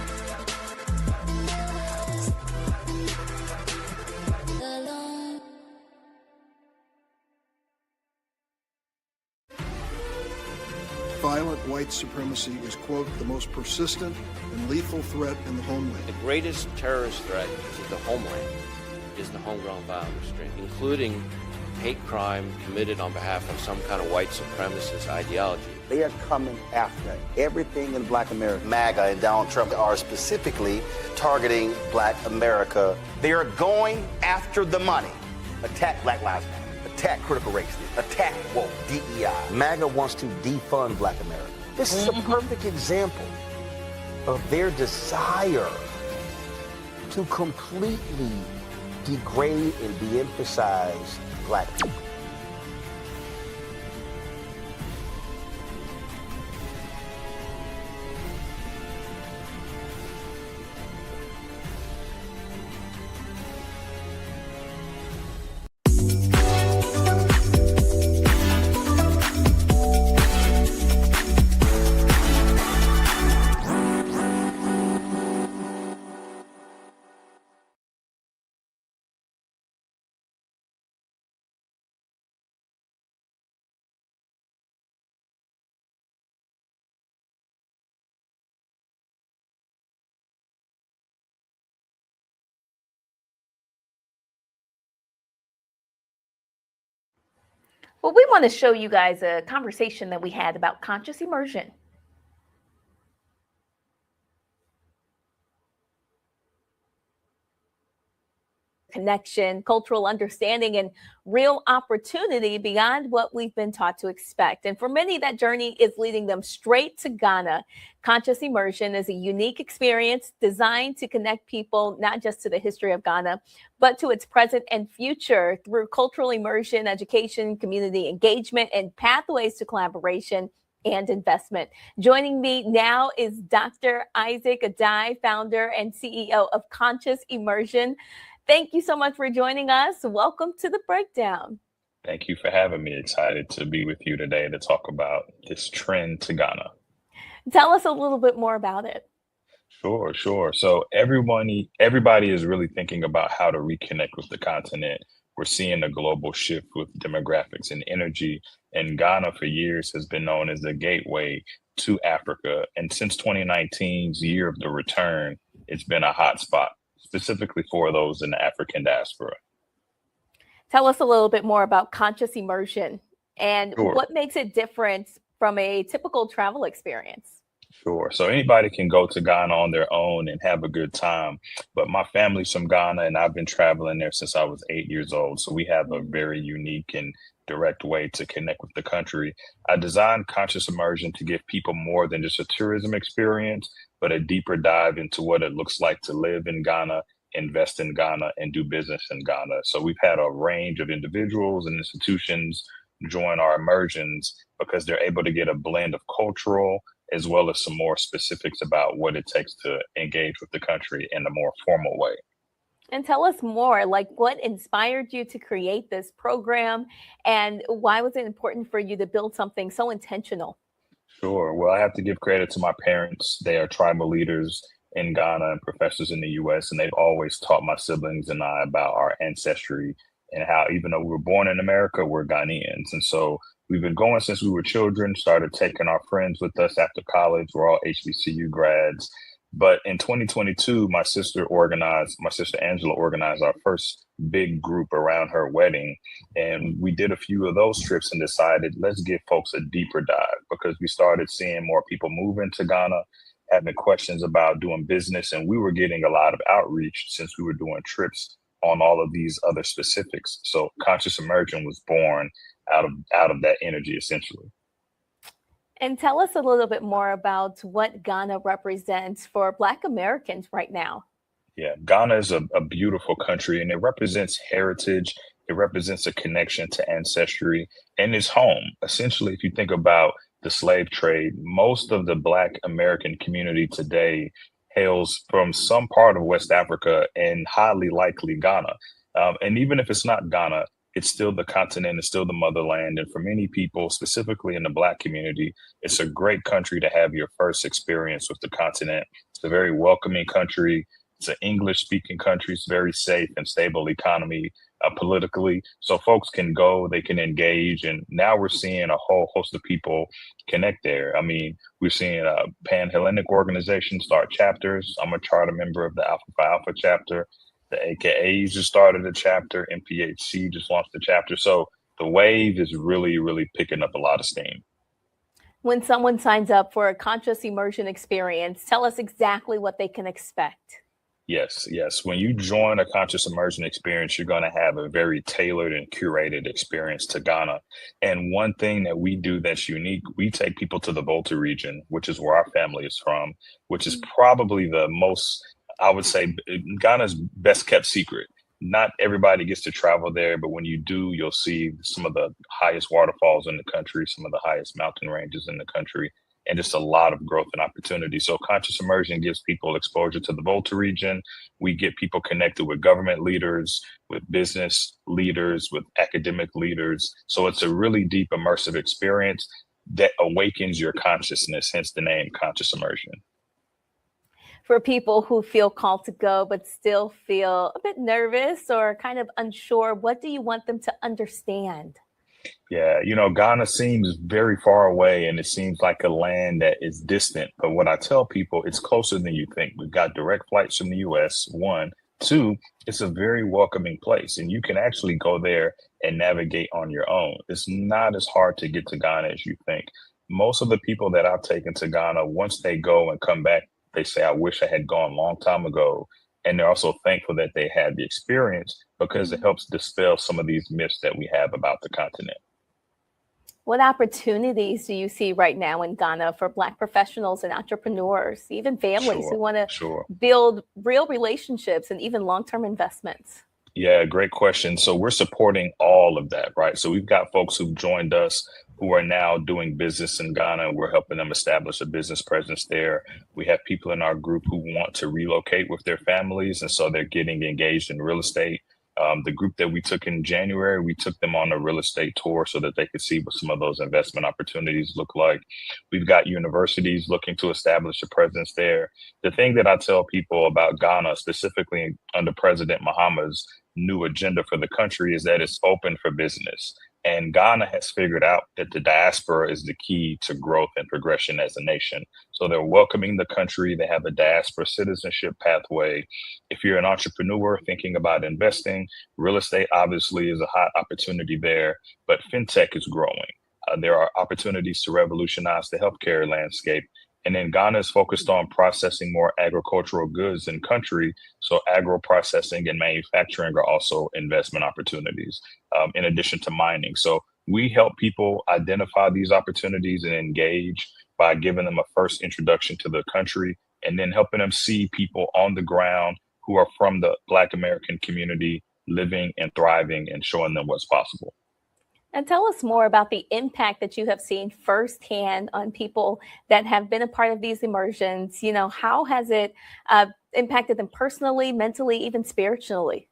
Violent white supremacy is, quote, the most persistent and lethal threat in the homeland. The greatest terrorist threat to the homeland is the homegrown violence string, including hate crime committed on behalf of some kind of white supremacist ideology. They are coming after everything in Black America. MAGA and Donald Trump are specifically targeting Black America. They are going after the money. Attack Black Lives Matter. Attack critical race theory. Attack woke, DEI. MAGA wants to defund Black America. This is a perfect example of their desire to completely degrade and de-emphasize Black people. Well, we want to show you guys a conversation that we had about conscious immersion. Connection, cultural understanding, and real opportunity beyond what we've been taught to expect. And for many, that journey is leading them straight to Ghana. Conscious immersion is a unique experience designed to connect people not just to the history of Ghana, but to its present and future through cultural immersion, education, community engagement, and pathways to collaboration and investment. Joining me now is Dr. Isaac Adai, founder and CEO of Conscious Immersion. Thank you so much for joining us. Welcome to the breakdown. Thank you for having me. Excited to be with you today to talk about this trend to Ghana. Tell us a little bit more about it. Sure. So everybody is really thinking about how to reconnect with the continent. We're seeing a global shift with demographics and energy, and Ghana for years has been known as the gateway to Africa. And since 2019's year of the return, it's been a hot spot, specifically for those in the African diaspora. Tell us a little bit more about conscious immersion and Sure. what makes it different from a typical travel experience. Sure. So anybody can go to Ghana on their own and have a good time. But my family's from Ghana and I've been traveling there since I was 8 years old. So we have a very unique and direct way to connect with the country. I designed Conscious Immersion to give people more than just a tourism experience, but a deeper dive into what it looks like to live in Ghana, invest in Ghana, and do business in Ghana. So we've had a range of individuals and institutions join our immersions because they're able to get a blend of cultural as well as some more specifics about what it takes to engage with the country in a more formal way. And tell us more, like what inspired you to create this program and why was it important for you to build something so intentional? Sure. Well, I have to give credit to my parents. They are tribal leaders in Ghana and professors in the US, and they've always taught my siblings and I about our ancestry and how even though we were born in America, we're Ghanaians. And so we've been going since we were children, started taking our friends with us after college. We're all HBCU grads. But in 2022, my sister Angela organized our first big group around her wedding. And we did a few of those trips and decided, let's give folks a deeper dive because we started seeing more people move into Ghana, having questions about doing business. And we were getting a lot of outreach since we were doing trips on all of these other specifics. So Conscious Immersion was born out of that energy, essentially. And tell us a little bit more about what Ghana represents for Black Americans right now. Yeah, Ghana is a beautiful country and it represents heritage. It represents a connection to ancestry and it's home. Essentially, if you think about the slave trade, most of the Black American community today hails from some part of West Africa and highly likely Ghana. And even if it's not Ghana, it's still the continent, it's still the motherland. And for many people, specifically in the Black community, it's a great country to have your first experience with the continent. It's a very welcoming country. It's an English-speaking country. It's very safe and stable economy politically. So folks can go, they can engage. And now we're seeing a whole host of people connect there. I mean, we're seeing a Pan-Hellenic organization start chapters. I'm a charter member of the Alpha Phi Alpha chapter. The AKAs just started a chapter. MPHC just launched a chapter. So the wave is really, really picking up a lot of steam. When someone signs up for a conscious immersion experience, tell us exactly what they can expect. Yes. When you join a conscious immersion experience, you're going to have a very tailored and curated experience to Ghana. And one thing that we do that's unique, we take people to the Volta region, which is where our family is from, which is probably the most, I would say, Ghana's best kept secret. Not everybody gets to travel there, but when you do, you'll see some of the highest waterfalls in the country, some of the highest mountain ranges in the country, and just a lot of growth and opportunity. So conscious immersion gives people exposure to the Volta region. We get people connected with government leaders, with business leaders, with academic leaders. So it's a really deep immersive experience that awakens your consciousness, hence the name conscious immersion. For people who feel called to go but still feel a bit nervous or kind of unsure, what do you want them to understand? Yeah, Ghana seems very far away and it seems like a land that is distant. But what I tell people, it's closer than you think. We've got direct flights from the US, one. Two, it's a very welcoming place and you can actually go there and navigate on your own. It's not as hard to get to Ghana as you think. Most of the people that I've taken to Ghana, once they go and come back, they say, I wish I had gone a long time ago. And they're also thankful that they had the experience because it helps dispel some of these myths that we have about the continent. What opportunities do you see right now in Ghana for Black professionals and entrepreneurs, even families who want to build real relationships and even long-term investments? Yeah, great question. So we're supporting all of that, right? So we've got folks who've joined us who are now doing business in Ghana. We're helping them establish a business presence there. We have people in our group who want to relocate with their families, and so they're getting engaged in real estate. The group that we took in January, we took them on a real estate tour so that they could see what some of those investment opportunities look like. We've got universities looking to establish a presence there. The thing that I tell people about Ghana, specifically under President Mahama's new agenda for the country, is that it's open for business. And Ghana has figured out that the diaspora is the key to growth and progression as a nation. So they're welcoming the country. They have a diaspora citizenship pathway. If you're an entrepreneur thinking about investing, real estate obviously is a hot opportunity there, but fintech is growing. There are opportunities to revolutionize the healthcare landscape. And then Ghana is focused on processing more agricultural goods in country. So agro-processing and manufacturing are also investment opportunities, in addition to mining. So we help people identify these opportunities and engage by giving them a first introduction to the country and then helping them see people on the ground who are from the Black American community living and thriving and showing them what's possible. And tell us more about the impact that you have seen firsthand on people that have been a part of these immersions. How has it impacted them personally, mentally, even spiritually?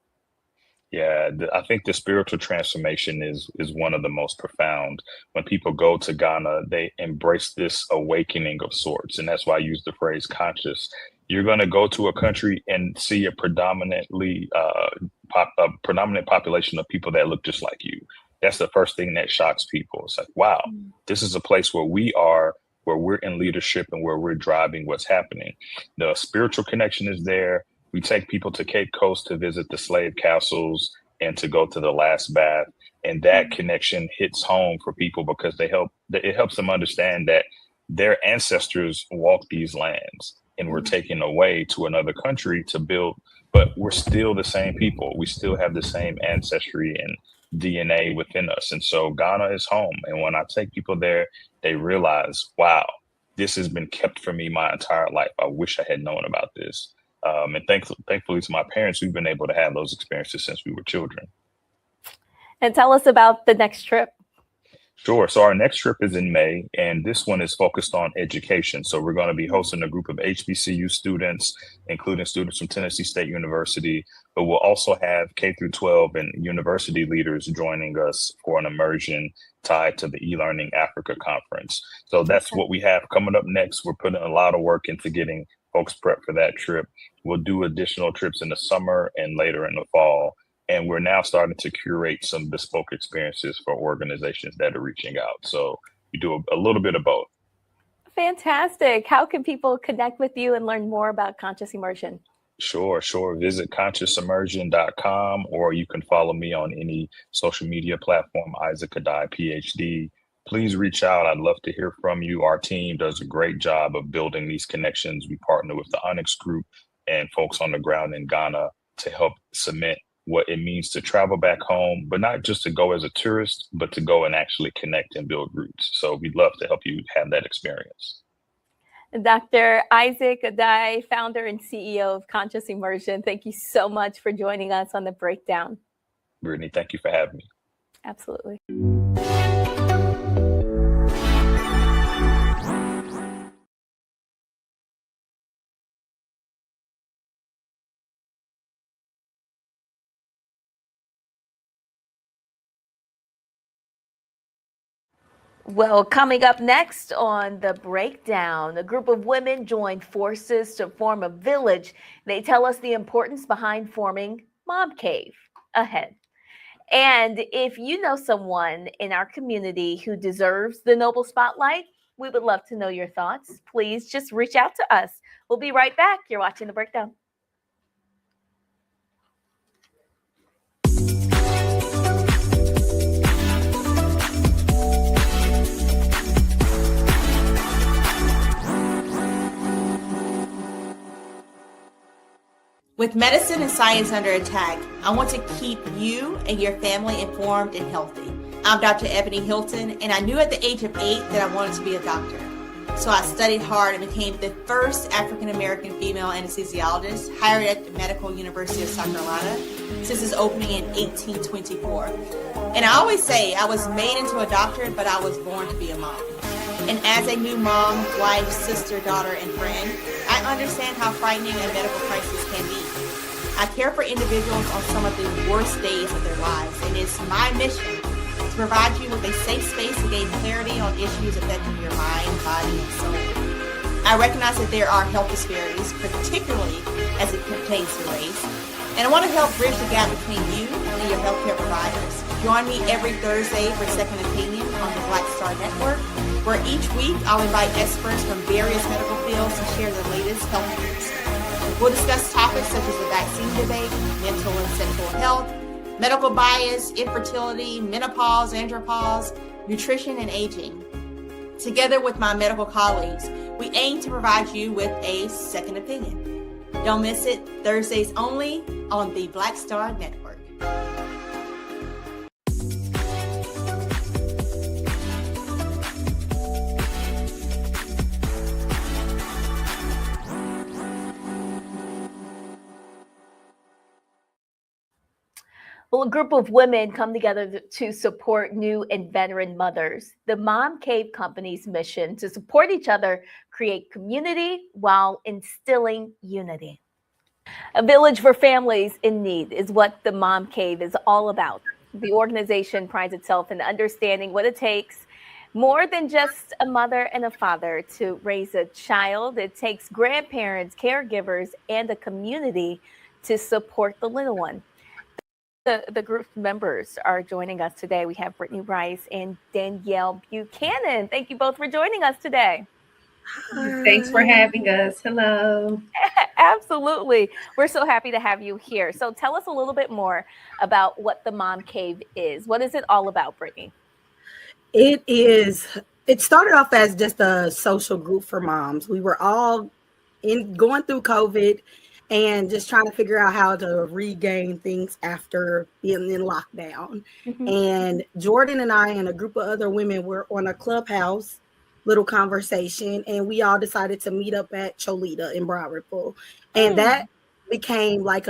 Yeah, I think the spiritual transformation is one of the most profound. When people go to Ghana, they embrace this awakening of sorts. And that's why I use the phrase conscious. You're going to go to a country and see a predominant population of people that look just like you. That's the first thing that shocks people. It's like, wow, this is a place where we are, where we're in leadership and where we're driving what's happening. The spiritual connection is there. We take people to Cape Coast to visit the slave castles and to go to the last bath. And that connection hits home for people because it helps them understand that their ancestors walked these lands and were taken away to another country to build, but we're still the same people. We still have the same ancestry and DNA within us. And so Ghana is home. And when I take people there, they realize, wow, this has been kept from me my entire life. I wish I had known about this. And thankfully to my parents, we've been able to have those experiences since we were children. And tell us about the next trip. Sure. So our next trip is in May, and this one is focused on education. So we're going to be hosting a group of HBCU students, including students from Tennessee State University, but we'll also have K through 12 and university leaders joining us for an immersion tied to the eLearning Africa conference. So that's what we have coming up next. We're putting a lot of work into getting folks prepped for that trip. We'll do additional trips in the summer and later in the fall. And we're now starting to curate some bespoke experiences for organizations that are reaching out. So we do a little bit of both. Fantastic. How can people connect with you and learn more about conscious immersion? Sure. Visit consciousimmersion.com, or you can follow me on any social media platform, Isaac Adai, PhD. Please reach out. I'd love to hear from you. Our team does a great job of building these connections. We partner with the Onyx Group and folks on the ground in Ghana to help cement what it means to travel back home, but not just to go as a tourist, but to go and actually connect and build roots. So we'd love to help you have that experience. Dr. Isaac Adai, founder and CEO of Conscious Immersion, thank you so much for joining us on The Breakdown. Brittany, thank you for having me. Absolutely. Well, coming up next on The Breakdown, a group of women joined forces to form a village. They tell us the importance behind forming Mom Cave ahead. And if you know someone in our community who deserves the Noble Spotlight, we would love to know your thoughts. Please just reach out to us. We'll be right back. You're watching The Breakdown. With medicine and science under attack, I want to keep you and your family informed and healthy. I'm Dr. Ebony Hilton, and I knew at the age of 8 that I wanted to be a doctor. So I studied hard and became the first African-American female anesthesiologist hired at the Medical University of South Carolina since its opening in 1824. And I always say I was made into a doctor, but I was born to be a mom. And as a new mom, wife, sister, daughter, and friend, I understand how frightening a medical crisis can be. I care for individuals on some of the worst days of their lives, and it's my mission to provide you with a safe space to gain clarity on issues affecting your mind, body, and soul. I recognize that there are health disparities, particularly as it pertains to race, and I want to help bridge the gap between you and your healthcare providers. Join me every Thursday for Second Opinion on the Black Star Network, where each week I'll invite experts from various medical fields to share the latest health news. We'll discuss topics such as the vaccine debate, mental and sexual health, medical bias, infertility, menopause, andropause, nutrition, and aging. Together with my medical colleagues, we aim to provide you with a second opinion. Don't miss it, Thursdays only on the Black Star Network. Well, a group of women come together to support new and veteran mothers. The Mom Cave Company's mission to support each other, create community while instilling unity. A village for families in need is what the Mom Cave is all about. The organization prides itself in understanding what it takes more than just a mother and a father to raise a child. It takes grandparents, caregivers, and a community to support the little one. The group members are joining us today. We have Brittany Rice and Danielle Buchanan. Thank you both for joining us today. Thanks for having us. Hello. Absolutely. We're so happy to have you here. So tell us a little bit more about what the Mom Cave is. What is it all about, Brittany? It started off as just a social group for moms. We were all going through COVID and just trying to figure out how to regain things after being in lockdown. Mm-hmm. And Jordan and I and a group of other women were on a Clubhouse little conversation, and we all decided to meet up at Cholita in Broad Ripple. And that became like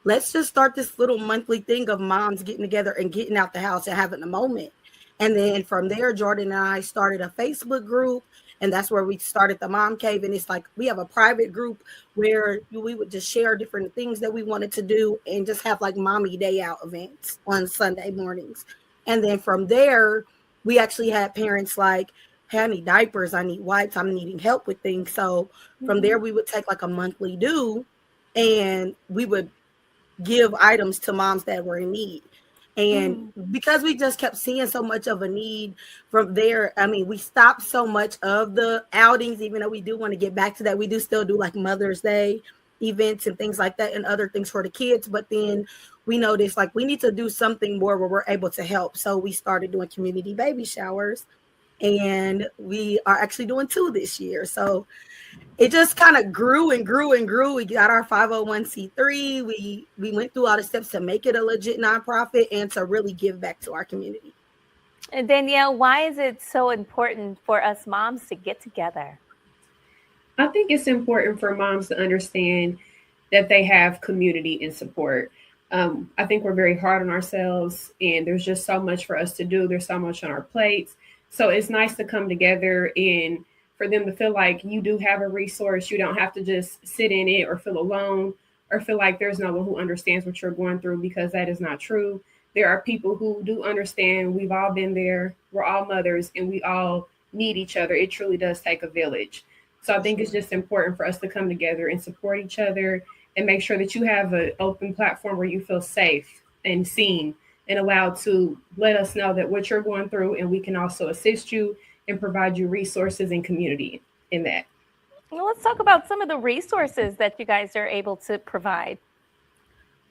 let's just start this little monthly thing of moms getting together and getting out the house and having a moment. And then from there, Jordan and I started a Facebook group, and that's where we started the Mom Cave. And it's like we have a private group where we would just share different things that we wanted to do and just have like mommy day out events on Sunday mornings. And then from there, we actually had parents like, hey, I need diapers, I need wipes, I'm needing help with things. So from there, we would take like a monthly due, and we would give items to moms that were in need. And because we just kept seeing so much of a need from there, I mean, we stopped so much of the outings, even though we do want to get back to that. We do still do like Mother's Day events and things like that and other things for the kids. But then we noticed like we need to do something more where we're able to help. So we started doing community baby showers, and we are actually doing 2 this year. So it just kind of grew and grew and grew. We got our 501c3. We went through all the steps to make it a legit nonprofit and to really give back to our community. And Danielle, why is it so important for us moms to get together? I think it's important for moms to understand that they have community and support. I think we're very hard on ourselves, and there's just so much for us to do. There's so much on our plates. So it's nice to come together and for them to feel like you do have a resource. You don't have to just sit in it or feel alone or feel like there's no one who understands what you're going through, because that is not true. There are people who do understand. We've all been there. We're all mothers, and we all need each other. It truly does take a village. So I think it's just important for us to come together and support each other and make sure that you have an open platform where you feel safe and seen and allowed to let us know that what you're going through, and we can also assist you and provide you resources and community in that. Well, let's talk about some of the resources that you guys are able to provide.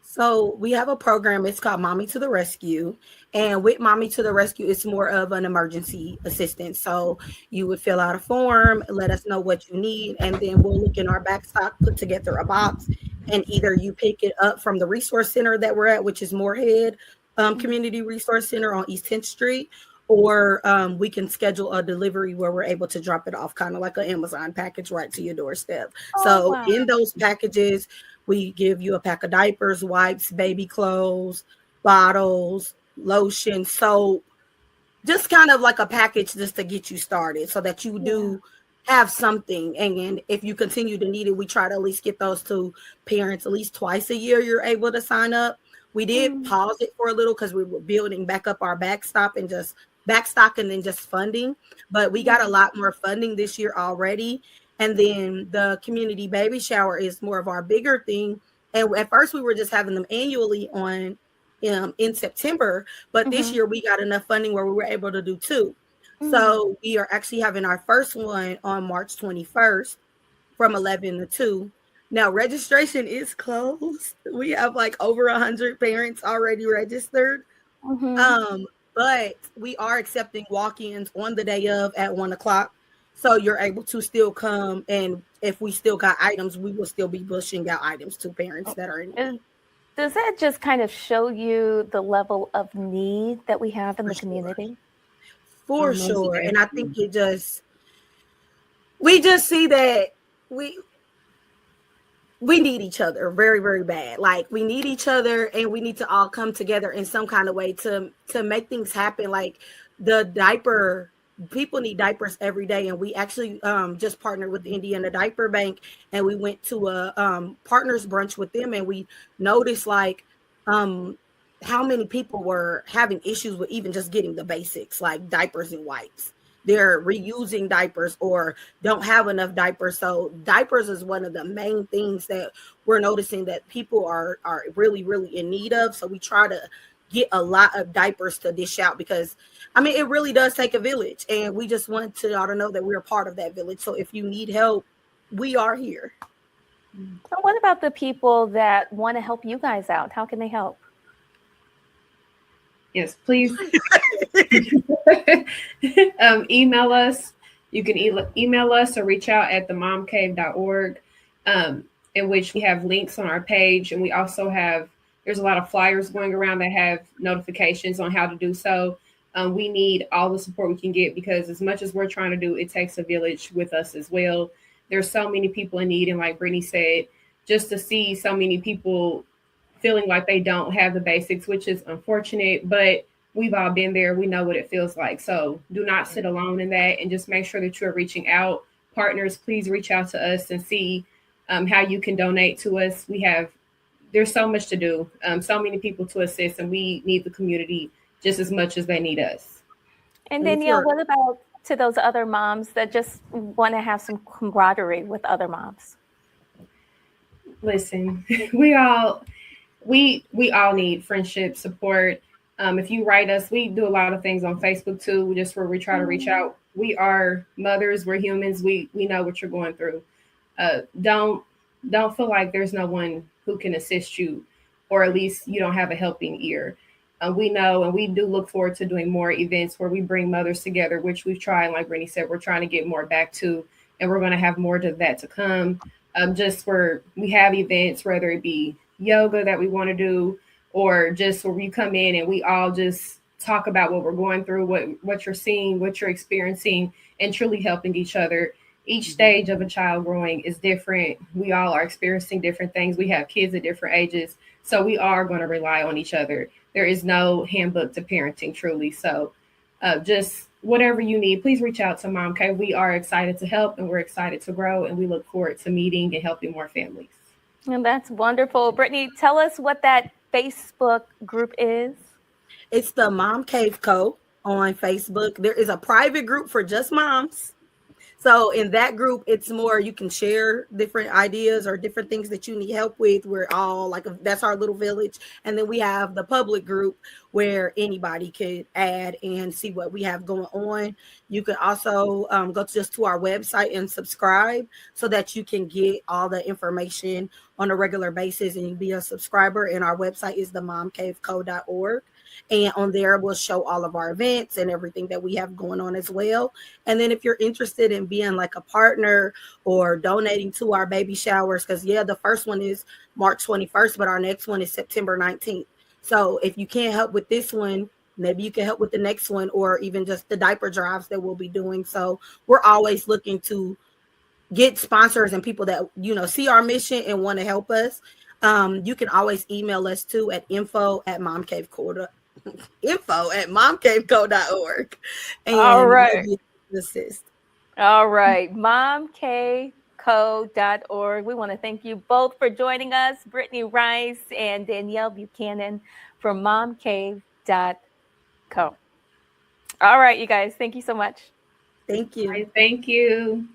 So we have a program, it's called Mommy to the Rescue. And with Mommy to the Rescue, it's more of an emergency assistance. So you would fill out a form, let us know what you need, and then we'll look in our backstock, put together a box, and either you pick it up from the resource center that we're at, which is Moorhead Community Resource Center on East 10th Street, or we can schedule a delivery where we're able to drop it off, kind of like an Amazon package right to your doorstep. So in those packages, we give you a pack of diapers, wipes, baby clothes, bottles, lotion, soap, just kind of like a package just to get you started so that you do have something. And if you continue to need it, we try to at least get those to parents at least twice a year. You're able to sign up. We did pause it for a little because we were building back up our backstock and then just funding. But we got a lot more funding this year already. And then the community baby shower is more of our bigger thing. And at first we were just having them annually on in September. But this year we got enough funding where we were able to do 2. So we are actually having our first one on March 21st from 11 to 2. Now, registration is closed. We have like over 100 parents already registered. But we are accepting walk-ins on the day of at 1:00. So you're able to still come. And if we still got items, we will still be pushing out items to parents that are in need. Does that just kind of show you the level of need that we have in the community? For sure. And I think we just see that we need each other very, very bad. Like we need each other, and we need to all come together in some kind of way to make things happen. Like people need diapers every day. And we actually just partnered with the Indiana Diaper Bank, and we went to a partners brunch with them, and we noticed like how many people were having issues with even just getting the basics like diapers and wipes. They're reusing diapers or don't have enough diapers. So diapers is one of the main things that we're noticing that people are really, really in need of. So we try to get a lot of diapers to dish out because, I mean, it really does take a village. And we just want to y'all to know that we're a part of that village. So if you need help, we are here. So what about the people that want to help you guys out? How can they help? Yes, please. Email us. You can email us or reach out at themomcave.org, in which we have links on our page. And we also there's a lot of flyers going around that have notifications on how to do so. We need all the support we can get because as much as we're trying to do, it takes a village with us as well. There's so many people in need. And like Brittany said, just to see so many people feeling like they don't have the basics, which is unfortunate, but we've all been there. We know what it feels like. So do not sit alone in that and just make sure that you're reaching out. Partners, please reach out to us and see how you can donate to us. There's so much to do, so many people to assist, and we need the community just as much as they need us. And Danielle, what about to those other moms that just want to have some camaraderie with other moms? Listen, we all need friendship, support. If you write us, we do a lot of things on Facebook too, just where we try to reach out. We are mothers, we're humans, we know what you're going through. Don't don't feel like there's no one who can assist you, or at least you don't have a helping ear. We know, and we do look forward to doing more events where we bring mothers together, which we've tried. Like Brittany said, we're trying to get more back to, and we're going to have more of that to come. Just where we have events, whether it be yoga that we want to do, or just where we come in and we all just talk about what we're going through, what you're seeing, what you're experiencing, and truly helping each other. Each stage of a child growing is different. We all are experiencing different things. We have kids at different ages, so we are going to rely on each other. There is no handbook to parenting, truly. So just whatever you need, please reach out to Mom Cave. We are excited to help, and we're excited to grow, and we look forward to meeting and helping more families. And that's wonderful. Brittany, tell us what that Facebook group is. It's the Mom Cave Co. on Facebook. There is a private group for just moms. So in that group, it's more you can share different ideas or different things that you need help with. We're all like, that's our little village. And then we have the public group where anybody could add and see what we have going on. You can also go to our website and subscribe so that you can get all the information on a regular basis and be a subscriber. And our website is themomcaveco.org. And on there, we'll show all of our events and everything that we have going on as well. And then if you're interested in being like a partner or donating to our baby showers, because the first one is March 21st, but our next one is September 19th. So if you can't help with this one, maybe you can help with the next one, or even just the diaper drives that we'll be doing. So we're always looking to get sponsors and people that, see our mission and want to help us. You can always email us too at info@momcaveco.org. All right. We'll assist. All right. momcaveco.org. We want to thank you both for joining us, Brittany Rice and Danielle Buchanan from momcave.co. All right, you guys. Thank you so much. Thank you. Thank you.